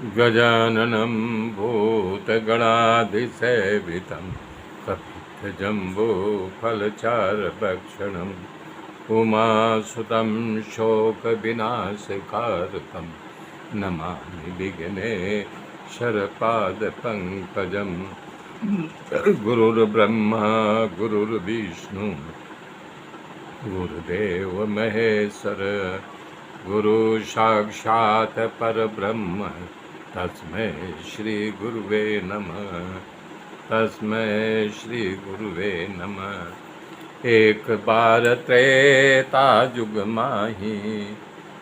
गजाननं भूतगणाधिसेवितं कपित्थजम्बूफलचारुभक्षणम् उमासुतं शोकविनाशकारकं नमामि विघ्नेश्वरपादपङ्कजं। गुरुर्ब्रह्मा गुरुर्विष्णु गुरुदेव महेश्वर गुरु साक्षात् परब्रह्म तस्मै श्री गुरुवे नमः। तस्मै श्री गुरुवे नमः। एक बार त्रेता जुग माही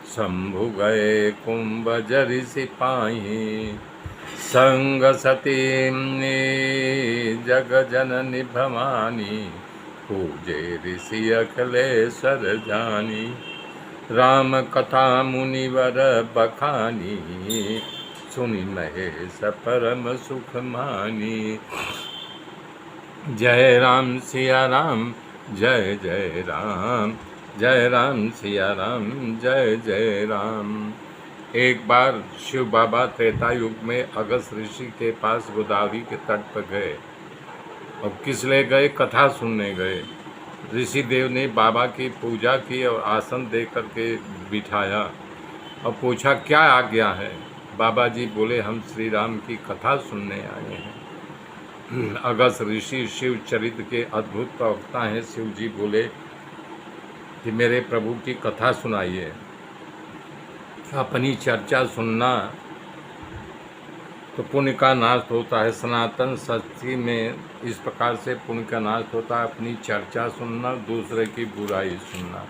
शंभु गए कुंभ जरि सिपाही। संग सती जग जननी भवानी पूजे ऋषि अखिलेश्वर जानी। राम कथा मुनिवर बखानी सुनि महेश परम सुख मानी। जय राम सिया राम जय जय राम, जय राम सिया राम जय जय राम। एक बार शिव बाबा त्रेता युग में अगस्त ऋषि के पास गोदावरी के तट पर गए। और किस लिए गए? कथा सुनने गए। ऋषि देव ने बाबा की पूजा की और आसन दे करके बिठाया और पूछा क्या आज्ञा है। बाबा जी बोले हम श्री राम की कथा सुनने आए हैं। अगस्त ऋषि शिव चरित्र के अद्भुत प्रवक्ता हैं। शिव जी बोले कि मेरे प्रभु की कथा सुनाइए। अपनी चर्चा सुनना तो पुण्य का नाश होता है। सनातन सत्य में इस प्रकार से पुण्य का नाश होता है। अपनी चर्चा सुनना, दूसरे की बुराई सुनना।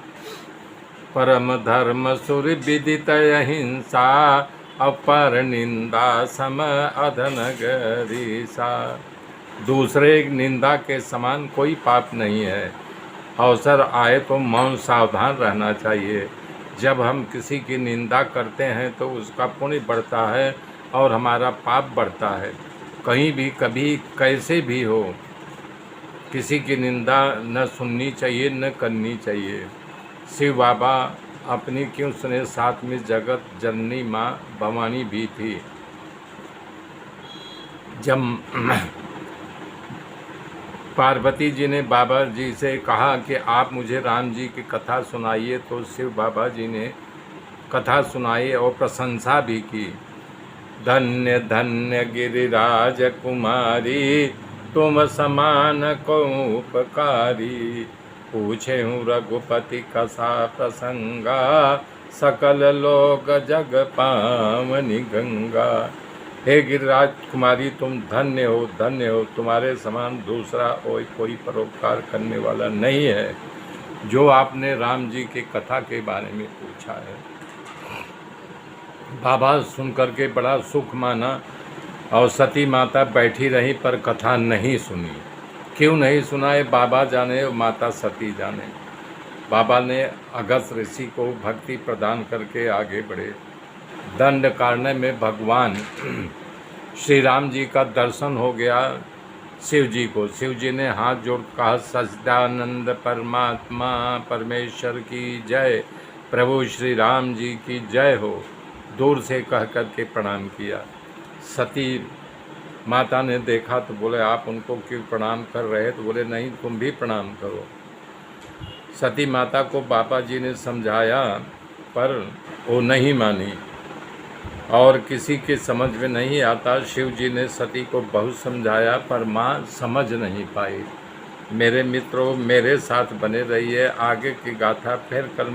परम धर्म सुर विदित अहिंसा अपर निंदा सम अधन गरीसा। दूसरे निंदा के समान कोई पाप नहीं है। अवसर आए तो मौन सावधान रहना चाहिए। जब हम किसी की निंदा करते हैं तो उसका पुण्य बढ़ता है और हमारा पाप बढ़ता है। कहीं भी कभी कैसे भी हो किसी की निंदा न सुननी चाहिए न करनी चाहिए। शिव बाबा अपनी क्यों सुने, साथ में जगत जननी माँ भवानी भी थी। जब पार्वती जी ने बाबा जी से कहा कि आप मुझे राम जी की कथा सुनाइए तो शिव बाबा जी ने कथा सुनाई और प्रशंसा भी की। धन्य धन्य गिरिराज कुमारी तुम समान को उपकारी। पूछे हूँ रघुपति कसा प्रसंगा सकल लोग जग पावनी गंगा। हे गिरिराज कुमारी तुम धन्य हो, धन्य हो। तुम्हारे समान दूसरा और कोई परोपकार करने वाला नहीं है। जो आपने राम जी की कथा के बारे में पूछा है। बाबा सुन करके बड़ा सुख माना और सती माता बैठी रही पर कथा नहीं सुनी। क्यों नहीं सुना है बाबा जाने और माता सती जाने। बाबा ने अगस्त ऋषि को भक्ति प्रदान करके आगे बढ़े। दंडकारण्य में भगवान श्री राम जी का दर्शन हो गया शिव जी को। शिव जी ने हाथ जोड़ कहा सच्चिदानंद परमात्मा परमेश्वर की जय, प्रभु श्री राम जी की जय हो। दूर से कह कर के प्रणाम किया। सती माता ने देखा तो बोले आप उनको क्यों प्रणाम कर रहे? तो बोले नहीं तुम भी प्रणाम करो। सती माता को बाबा जी ने समझाया पर वो नहीं मानी और किसी के समझ में नहीं आता। शिव जी ने सती को बहुत समझाया पर माँ समझ नहीं पाई। मेरे मित्रों मेरे साथ बने रहिए। आगे की गाथा फिर कल